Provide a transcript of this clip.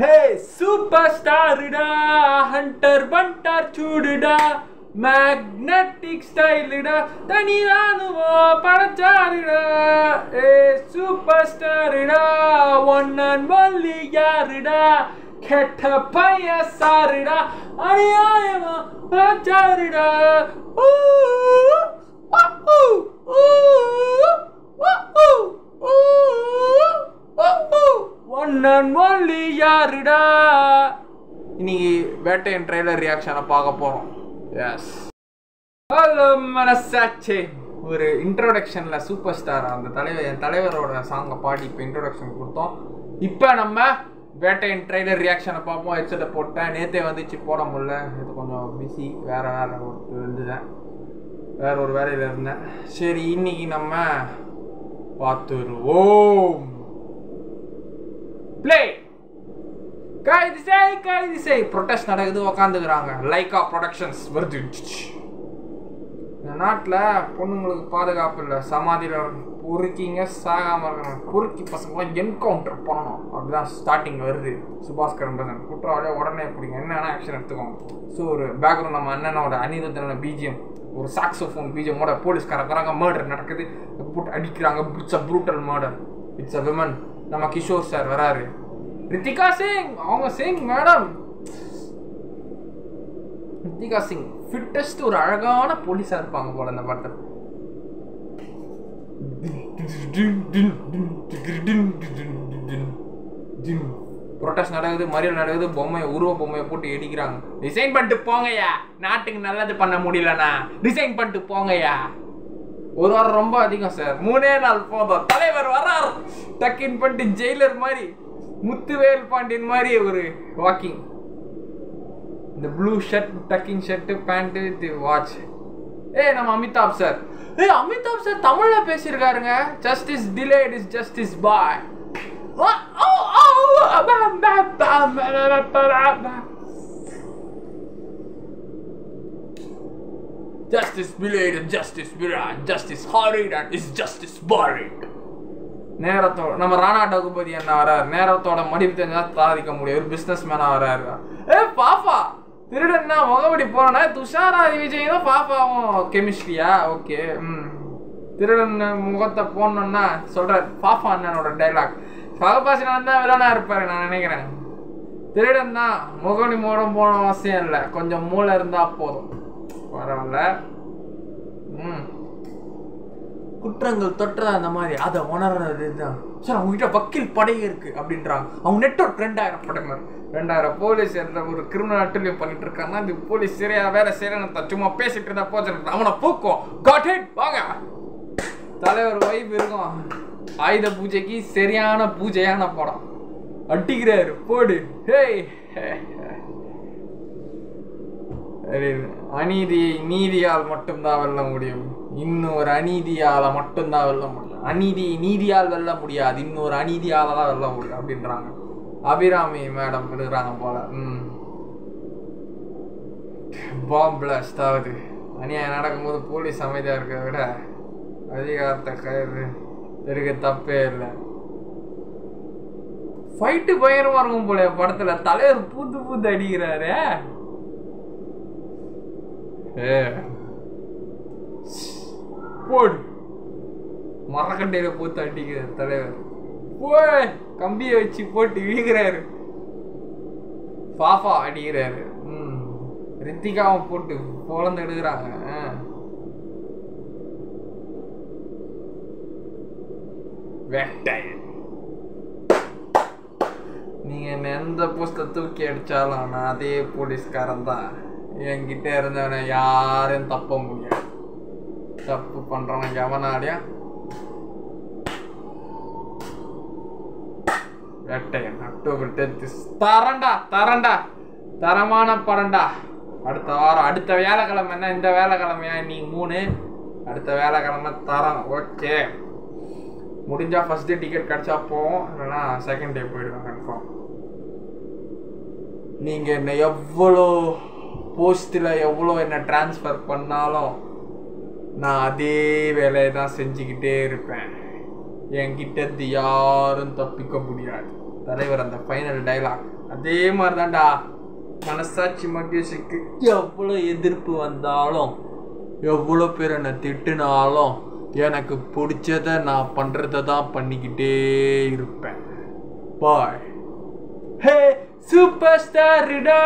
ஹே super ஸ்டாருடா Hunter Banda சூடுடா magnetic ஸ்டைலுடா தனி ராணுவம் படைச்சாருடா ஏ super ஸ்டாருடா one and only யாருடா கெட்ட பையன் சாருடா அநியாயமா படைச்சாருடா ஒன் அண்ட் ஒன்லி யாருடா. இன்னைக்கு வேட்டையன் ட்ரெய்லர் ரியாக்ஷனை பார்க்க போறோம். எஸ் ஹலோ மனசாச்சே. ஒரு இன்ட்ரோடக்ஷன்ல சூப்பர் ஸ்டார் அந்த என் தலைவரோட சாங்கை பாடி இப்போ இன்ட்ரோடக்ஷன் கொடுத்தோம். இப்போ நம்ம வேட்டையன் ட்ரெய்லர் ரியாக்ஷனை பார்ப்போம். ஹெட்செட்டை போட்டேன். நேற்றே வந்துச்சு போட முடியல. இது கொஞ்சம் பிஸி, வேற இருந்துட்டேன், வேற ஒரு வேலையில் இருந்தேன். சரி இன்னைக்கு நம்ம பார்த்துருவோம். பிளே. கைது செய் ப்ரொடெஸ்ட் நடக்குது, உக்காந்துக்கிறாங்க. லைக்கா ப்ரொடக்ஷன்ஸ் வருது. இந்த நாட்டில் பொண்ணுங்களுக்கு பாதுகாப்பு இல்லை. சமாதியில் பொறுக்கிங்க சாகாமல் இருக்கணும். பொறுக்கி பசங்களாம் என்கவுண்டர் பண்ணணும். அப்படிதான் ஸ்டார்டிங் வருது. சுபாஸ்கரன் பிரசன் குற்றவாளியை உடனே பிடிங்க, என்னென்ன ஆக்ஷன் எடுத்துக்கோங்க. ஸோ ஒரு பேக்ரவுண்ட் நம்ம அண்ணனோட அனிருத்தனோட பிஜிஎம், ஒரு சாக்ஸோஃபோன் பிஜிஎம்மோட போலீஸ்காரங்க மர்டர் நடக்குது, போட்டு அடிக்கிறாங்க. It's a brutal murder. It's a women. நம்ம கிஷோர் சார் வராரு. ரித்திகா சிங் அவங்க சிங் மேடம். ரித்திகா சிங் ஃபிட்டஸ்ட் ஒரு அழகான போலீஸா இருப்பாங்க போல இந்த படத்தில். ப்ரொடெஸ்ட் நடக்குது, மறியல் நடக்குது, உருவ பொம்மையை போட்டு எடிக்கிறாங்க. டிசைன் பண்ணிட்டு போங்கய்யா, நாட்டுக்கு நல்லது பண்ண முடியலண்ணா டிசைன் பண்ணிட்டு போங்கய்யா. ஒரு வாரம் ரொம்ப அதிகம் சார், 3 நாள் போதும். தலைவர் வரார், டக்கின் பண்ணிட்டு ஜெயிலர் மாதிரி, முத்துவேல் பாண்டியன் மாதிரி ஒரு வாக்கிங். இந்த blue shirt, tucking shirt, pant with watch. நம்ம அமிதாப் சார். அமிதாப் சார் தமிழ்ல பேசியிருக்காருங்க. Justice delayed is justice bye. Justice delayed and justice buried, justice hurried and is justice buried. நேரத்தோட நம்ம ராணா டகுபதி என்ன வராரு. நேரத்தோட மடிப்பு தெரிஞ்சா சாதிக்க முடியும். ஒரு பிசினஸ் மேனா வராரு. பாப்பா திருடன்னா முகப்படி போனா துஷாராதி விஜய் தான் பாப்பாவும் கெமிஸ்ட்ரியா. ஓகே. திருடன் முகத்தை போடணும்னா சொல்றாரு பாப்பா அண்ணனோட டைலாக். பகபாசினான் தான் வில்லனா இருப்பாரு நான் நினைக்கிறேன். திருடன் தான் முகப்படி மூடம் போன அவசியம் இல்லை, கொஞ்சம் மூளை இருந்தா போதும். பரவாயில்ல. குற்றங்கள் தொட்டதா அந்த மாதிரி அதை உணர்றது தான் சார். அவங்ககிட்ட வக்கீல் படை இருக்கு அப்படின்றாங்க. அவங்க நெட்வொர்க் 2000 படங்க, 2000 போலீஸ் ஒரு கிரிமினல் அட்டலியம் பண்ணிட்டு இருக்காங்கன்னா இந்த போலீஸ் சரியா வேலை செய்யறேன்னு சும்மா பேசிட்டு இருந்தா போச்சு. அவனை பூக்கும். காட் ஹிட் வாங்க. தலைவர் வைப் இருக்கும். ஆயுத பூஜைக்கு சரியான பூஜையான படம். அட்டிக்கிறாரு போடு. அநீதியை நீதியால் மட்டும்தான் வெல்ல முடியும். இன்னொரு அநீதியால மட்டும்தான் வெல்ல முடியும். அநீதியை நீதியால் வெல்ல முடியாது, இன்னொரு அநீதியால தான் வெல்ல முடியும் அப்படின்றாங்க. அபிராமி மேடம் இருக்கிறாங்க போல. பாம் பிளாஸ்ட் ஆகுது. அநியாயம் நடக்கும்போது போலீஸ் அமைதியா இருக்க விட அதிகாரத்தை கயிறு இருக்க தப்பே இல்லை. ஃபைட்டு பயங்கரமா இருக்கும் போல படத்துல. தலைவர் பூத்து அடிக்கிறாரு. போடு மரக்கட்டையில போட்டு அடிக்கிறார் தலைவர். போய் கம்பியை வச்சு போட்டு இழுக்கிறாரு. பாப்பா அடிக்கிறாரு. ரித்திகாவும் போட்டு பொழந்து எடுக்கிறாங்க. வேட்டையன். நீங்க எந்த போஸ்ட தூக்கி அடிச்சாலும் நான் அதே போலீஸ்காரன் தான். என்கிட்ட இருந்தவனை யாரும் தப்ப முடியாது. தப்பு பண்றவன் எவனாடியா வேட்டையன். அக்டோபர் 10 தரண்டா தரமான படம்டா. அடுத்த வாரம், அடுத்த வேலைக்கிழமை. என்ன இந்த வேலைக்கிழமையா இன்னைக்கு 3, அடுத்த வேலைக்கிழமை தரம். ஓகே, முடிஞ்சா ஃபர்ஸ்ட் டே டிக்கெட் கிடைச்சா போவோம், இல்லைன்னா செகண்ட் டே போயிடுவேன் கன்ஃபார்ம். நீங்க என்ன எவ்வளோ போஸ்ட்டில் எவ்வளோ என்ன டிரான்ஸ்ஃபர் பண்ணாலும் நான் அதே வேலையை தான் செஞ்சுக்கிட்டே இருப்பேன். என்கிட்ட யாரும் தப்பிக்க முடியாது. தலைவர் அந்த ஃபைனல் டைலாக் அதே மாதிரி தான்டா மனசாட்சி மகேஷுக்கு எவ்வளோ எதிர்ப்பு வந்தாலும் எவ்வளோ பேர் என்னை திட்டுனாலும் எனக்கு பிடிச்சத நான் பண்ணுறத தான் பண்ணிக்கிட்டே இருப்பேன். பாய். Hey super ஸ்டார்டா.